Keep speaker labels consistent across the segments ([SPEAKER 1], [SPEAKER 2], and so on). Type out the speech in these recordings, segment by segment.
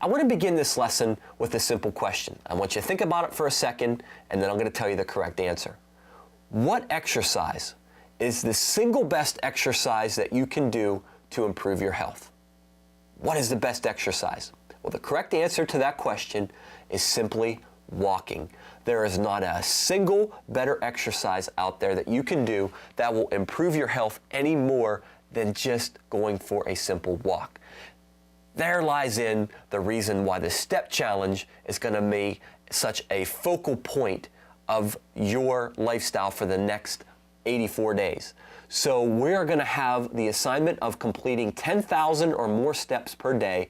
[SPEAKER 1] I want to begin this lesson with a simple question. I want you to think about it for a second, and then I'm going to tell you the correct answer. What exercise is the single best exercise that you can do to improve your health? What is the best exercise? Well, the correct answer to that question is simply walking. There is not a single better exercise out there that you can do that will improve your health any more than just going for a simple walk. There lies in the reason why the Step Challenge is going to be such a focal point of your lifestyle for the next 84 days. So we're going to have the assignment of completing 10,000 or more steps per day.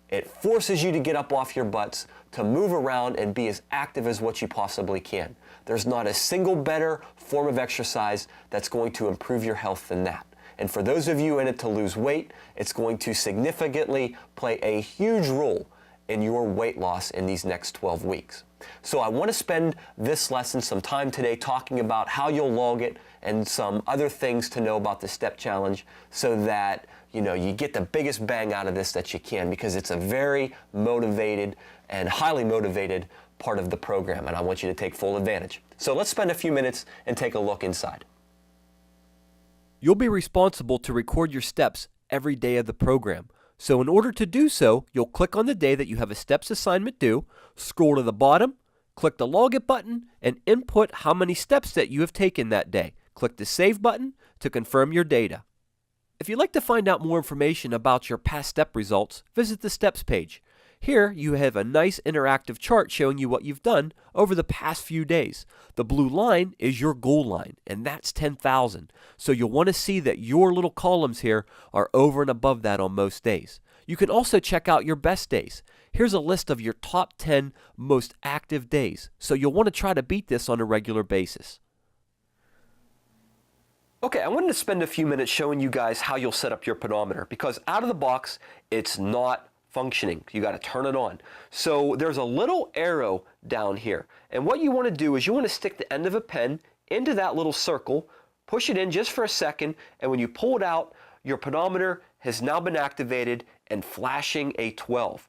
[SPEAKER 1] It forces you to get up off your butts, to move around and be as active as what you possibly can. There's not a single better form of exercise that's going to improve your health than that. And for those of you in it to lose weight, it's going to significantly play a huge role in your weight loss in these next 12 weeks. So I want to spend this lesson some time today talking about how you'll log it and some other things to know about the Step Challenge so that you get the biggest bang out of this that you can, because it's a very motivated and highly motivated part of the program, and I want you to take full advantage. So let's spend a few minutes and take a look inside.
[SPEAKER 2] You'll be responsible to record your steps every day of the program. So in order to do so, you'll click on the day that you have a steps assignment due, scroll to the bottom, click the Log It button, and input how many steps that you have taken that day. Click the Save button to confirm your data. If you'd like to find out more information about your past step results, visit the Steps page. Here you have a nice interactive chart showing you what you've done over the past few days. The blue line is your goal line, and that's 10,000. So you'll want to see that your little columns here are over and above that on most days. You can also check out your best days. Here's a list of your top 10 most active days. So you'll want to try to beat this on a regular basis. Okay, I wanted to spend a few minutes showing you guys how you'll set up your pedometer, because out of the box, it's not functioning. You got to turn it on. So there's a little arrow down here, and what you want to do is you want to stick the end of a pen into that little circle, push it in just for a second, and when you pull it out, your pedometer has now been activated and flashing a 12.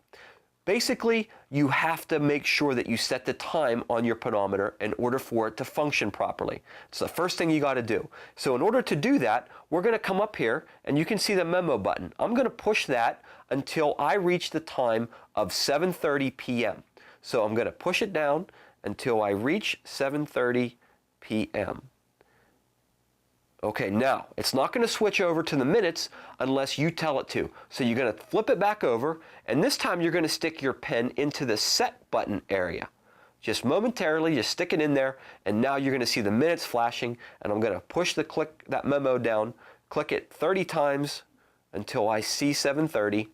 [SPEAKER 2] Basically, you have to make sure that you set the time on your pedometer in order for it to function properly. It's the first thing you got to do. So in order to do that, we're going to come up here and you can see the memo button. I'm going to push that until I reach the time of 7:30 p.m. So I'm going to push it down until I reach 7:30 p.m. Okay, now, it's not going to switch over to the minutes unless you tell it to. So you're going to flip it back over, and this time you're going to stick your pen into the set button area. Just momentarily, just stick it in there, and now you're going to see the minutes flashing, and I'm going to push that memo down, click it 30 times until I see 7:30,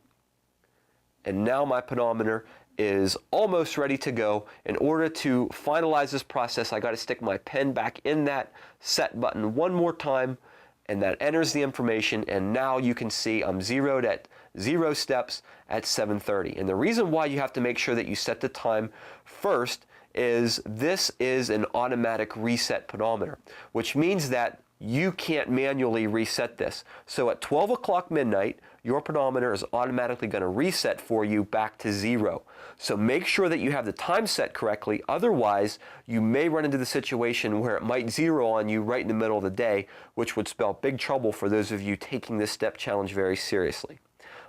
[SPEAKER 2] and now my pedometer is almost ready to go. In order to finalize this process, I got to stick my pen back in that set button one more time, and that enters the information, and now you can see I'm zeroed at 0 steps at 7:30. And the reason why you have to make sure that you set the time first is this is an automatic reset pedometer, which means that you can't manually reset this. So at 12 o'clock midnight, your pedometer is automatically going to reset for you back to 0. So make sure that you have the time set correctly. Otherwise, you may run into the situation where it might zero on you right in the middle of the day, which would spell big trouble for those of you taking this step challenge very seriously.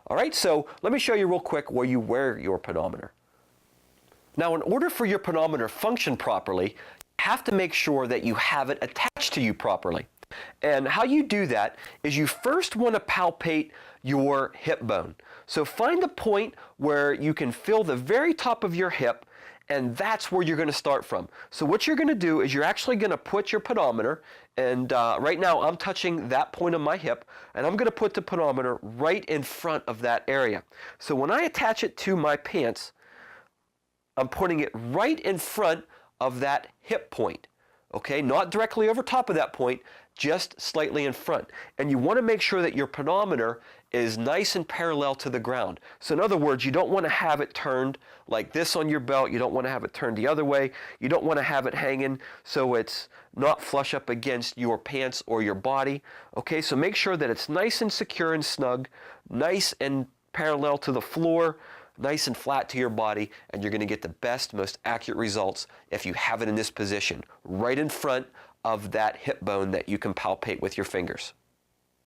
[SPEAKER 2] All right, so let me show you real quick where you wear your pedometer. Now, in order for your pedometer to function properly, you have to make sure that you have it attached to you properly. And how you do that is you first want to palpate your hip bone. So find the point where you can feel the very top of your hip, and that's where you're going to start from. So what you're going to do is you're actually going to put your pedometer, and right now I'm touching that point of my hip, and I'm going to put the pedometer right in front of that area. So when I attach it to my pants, I'm putting it right in front of that hip point. Okay, not directly over top of that point, just slightly in front. And you want to make sure that your pedometer is nice and parallel to the ground. So in other words, you don't want to have it turned like this on your belt. You don't want to have it turned the other way. You don't want to have it hanging so it's not flush up against your pants or your body. Okay, so make sure that it's nice and secure and snug, nice and parallel to the floor, nice and flat to your body, and you're going to get the best, most accurate results if you have it in this position, right in front of that hip bone that you can palpate with your fingers.